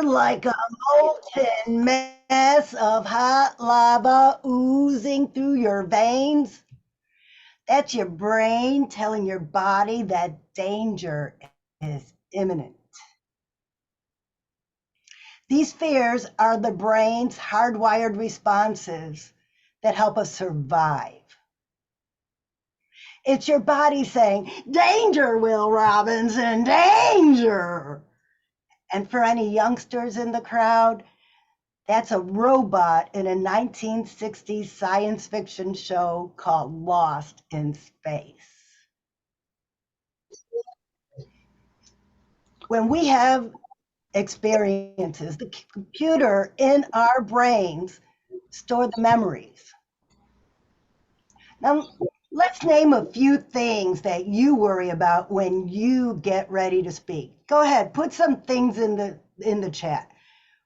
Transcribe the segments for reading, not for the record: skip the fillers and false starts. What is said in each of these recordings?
like a molten mess of hot lava oozing through your veins. That's your brain telling your body that danger is imminent. These fears are the brain's hardwired responses that help us survive. It's your body saying, danger, Will Robinson, danger. And for any youngsters in the crowd, that's a robot in a 1960s science fiction show called Lost in Space. When we have experiences, the computer in our brains store the memories. Now, let's name a few things that you worry about when you get ready to speak. Go ahead, put some things in the chat.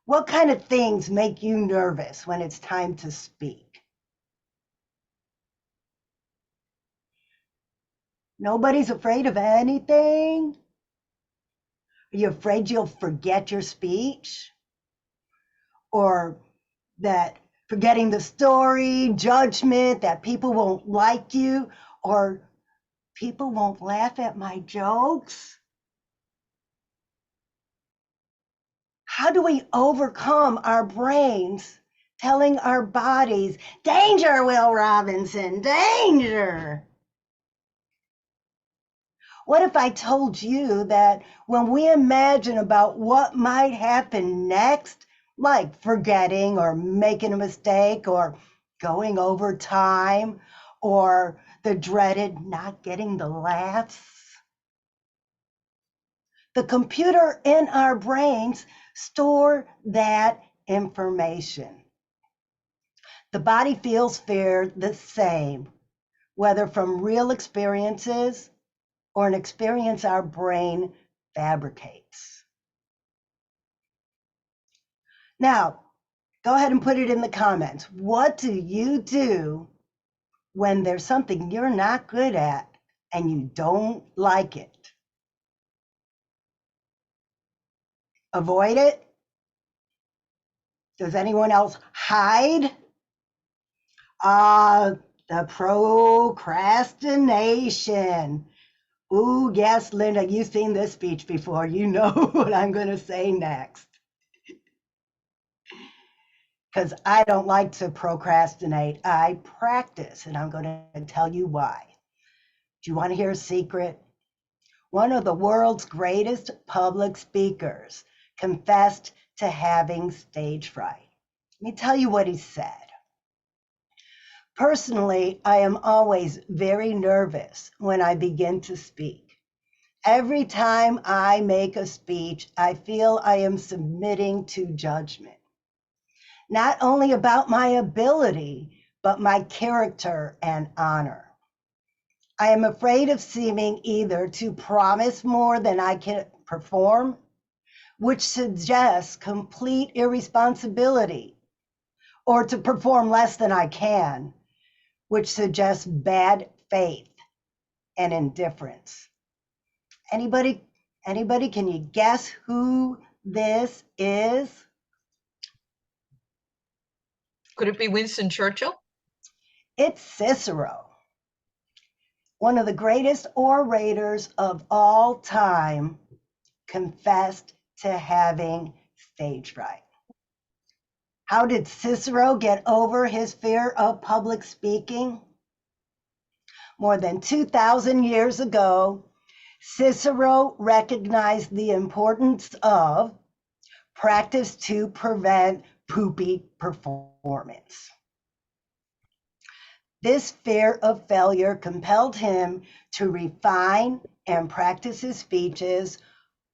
What kind of things make you nervous when it's time to speak? Nobody's afraid of anything? Are you afraid you'll forget your speech? Or that forgetting the story, judgment, that people won't like you, or people won't laugh at my jokes? How do we overcome our brains telling our bodies, danger, Will Robinson, danger? What if I told you that when we imagine about what might happen next, like forgetting or making a mistake or going over time or the dreaded not getting the laughs, the computer in our brains store that information. The body feels fear the same, whether from real experiences or an experience our brain fabricates. Now, go ahead and put it in the comments. What do you do when there's something you're not good at and you don't like it? Avoid it? Does anyone else hide? The procrastination. Ooh, yes, Linda, you've seen this speech before. You know what I'm going to say next. Because I don't like to procrastinate. I practice, and I'm going to tell you why. Do you want to hear a secret? One of the world's greatest public speakers confessed to having stage fright. Let me tell you what he said. Personally, I am always very nervous when I begin to speak. Every time I make a speech, I feel I am submitting to judgment, not only about my ability, but my character and honor. I am afraid of seeming either to promise more than I can perform, which suggests complete irresponsibility, or to perform less than I can, which suggests bad faith and indifference. Anybody, can you guess who this is? Could it be Winston Churchill? It's Cicero, one of the greatest orators of all time, confessed to having stage fright. How did Cicero get over his fear of public speaking? More than 2,000 years ago, Cicero recognized the importance of practice to prevent poopy performance. This fear of failure compelled him to refine and practice his speeches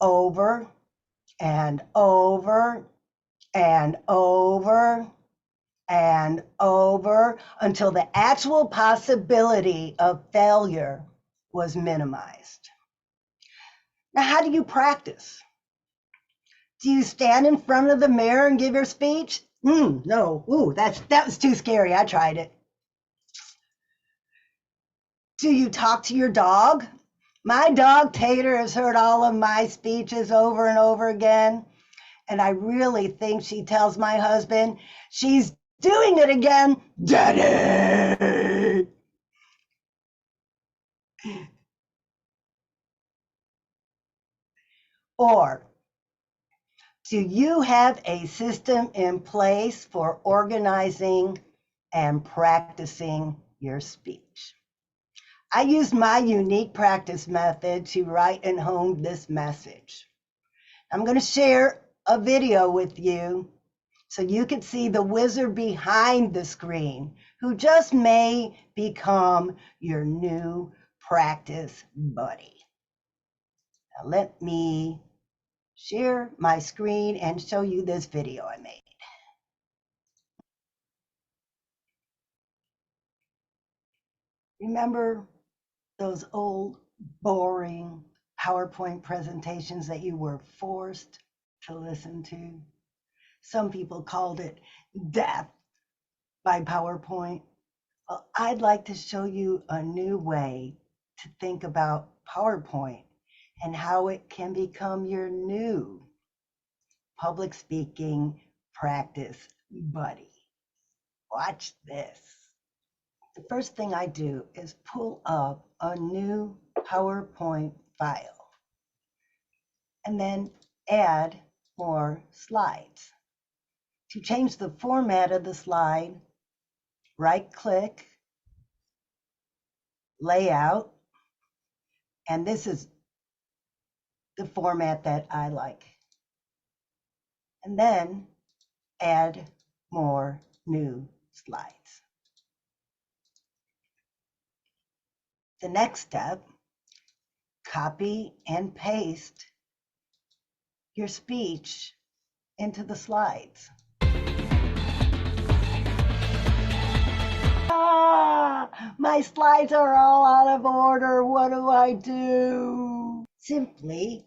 over and over and over and over until the actual possibility of failure was minimized. Now, how do you practice? Do you stand in front of the mirror and give your speech? No. Ooh, that was too scary. I tried it. Do you talk to your dog? My dog Tater has heard all of my speeches over and over again, And I really think she tells my husband, she's doing it again, Daddy. Or do you have a system in place for organizing and practicing your speech? I used my unique practice method to write and hone this message. I'm going to share a video with you so you can see the wizard behind the screen who just may become your new practice buddy. Now let me share my screen and show you this video I made. Remember those old, boring PowerPoint presentations that you were forced to listen to? Some people called it death by PowerPoint. Well, I'd like to show you a new way to think about PowerPoint and how it can become your new public speaking practice buddy. Watch this. The first thing I do is pull up a new PowerPoint file and then add more slides. To change the format of the slide, right-click, Layout, and this is the format that I like. And then add more new slides. The next step, copy and paste your speech into the slides. My slides are all out of order. What do I do? Simply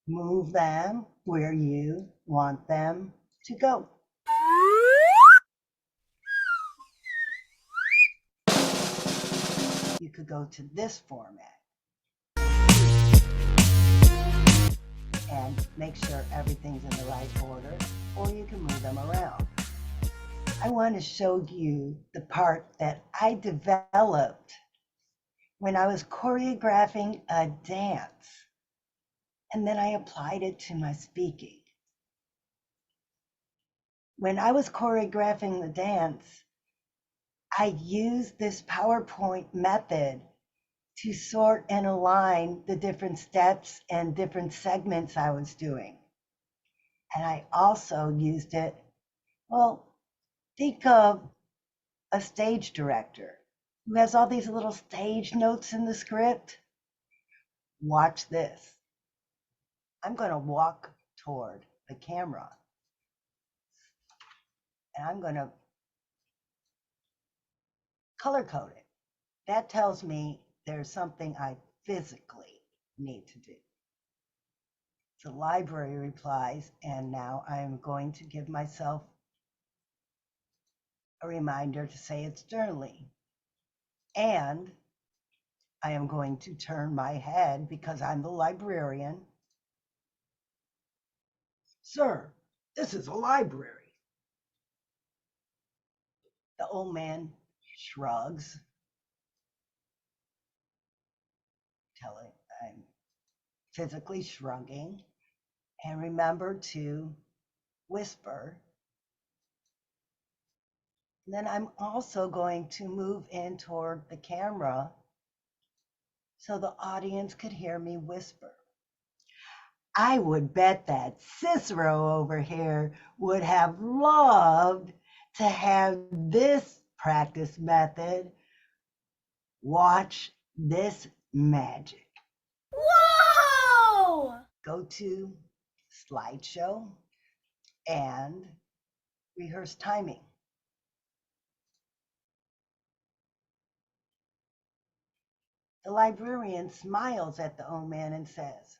move them where you want them to go. You could go to this format and make sure everything's in the right order, or you can move them around. I want to show you the part that I developed when I was choreographing a dance, and then I applied it to my speaking. When I was choreographing the dance, I used this PowerPoint method to sort and align the different steps and different segments I was doing. And I also used it, well, think of a stage director who has all these little stage notes in the script. Watch this. I'm going to walk toward the camera and I'm going to color code it. That tells me there's something I physically need to do. The library replies, and now I'm going to give myself a reminder to say it sternly. And I am going to turn my head because I'm the librarian. Sir, this is a library. The old man shrugs, telling I'm physically shrugging, and remember to whisper. And then I'm also going to move in toward the camera so the audience could hear me whisper. I would bet that Cicero over here would have loved to have this practice method. Watch this magic. Whoa! Go to slideshow and rehearse timing. The librarian smiles at the old man and says,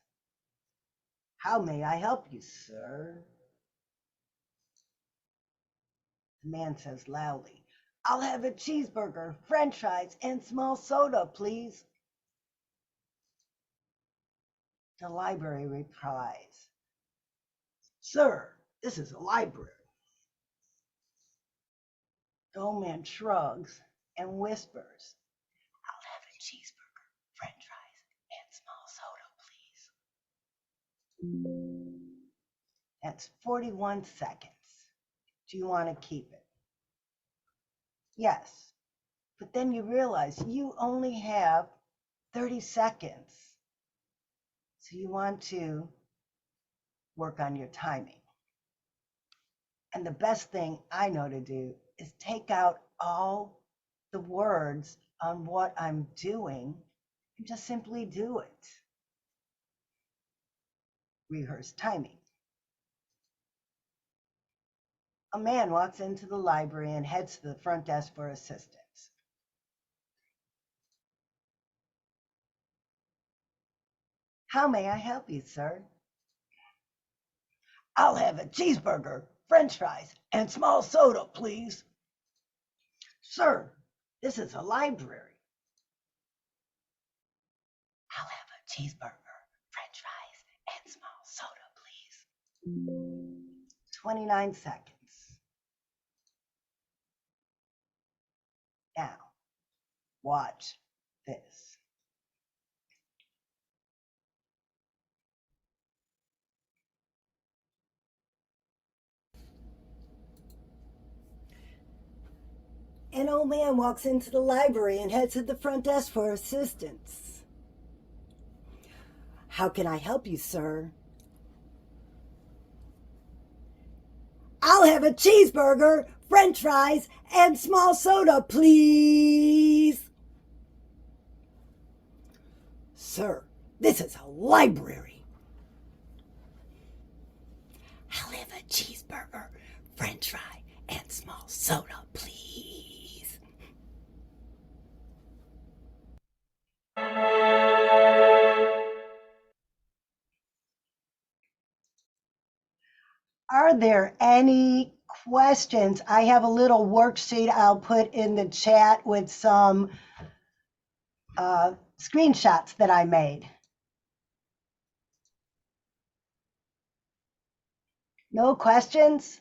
"How may I help you, sir?" The man says loudly, "I'll have a cheeseburger, french fries, and small soda, please." The library replies, "Sir, This is a library. The old man shrugs and whispers, I'll have a cheeseburger, french fries, and small soda, please. That's 41 seconds. Do you want to keep it? Yes. But then you realize you only have 30 seconds. So you want to work on your timing. And the best thing I know to do is take out all the words on what I'm doing and just simply do it. Rehearse timing. A man walks into the library and heads to the front desk for assistance. How may I help you, sir? I'll have a cheeseburger, french fries, and small soda, please. Sir, this is a library. I'll have a cheeseburger, french fries, and small soda, please. 29 seconds. Now, watch this. An old man walks into the library and heads to the front desk for assistance. How can I help you, sir? I'll have a cheeseburger, french fries, and small soda, please. Sir, this is a library. I'll have a cheeseburger, french fry, and small soda, please. Are there any questions? I have a little worksheet I'll put in the chat with some screenshots that I made. No questions?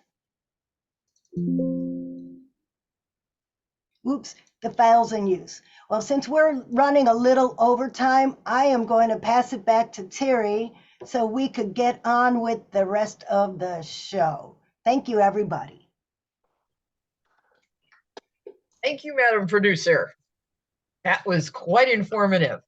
Oops, the file's in use. Well, since we're running a little overtime, I am going to pass it back to Terry so we could get on with the rest of the show. Thank you, everybody. Thank you, Madam Producer. That was quite informative.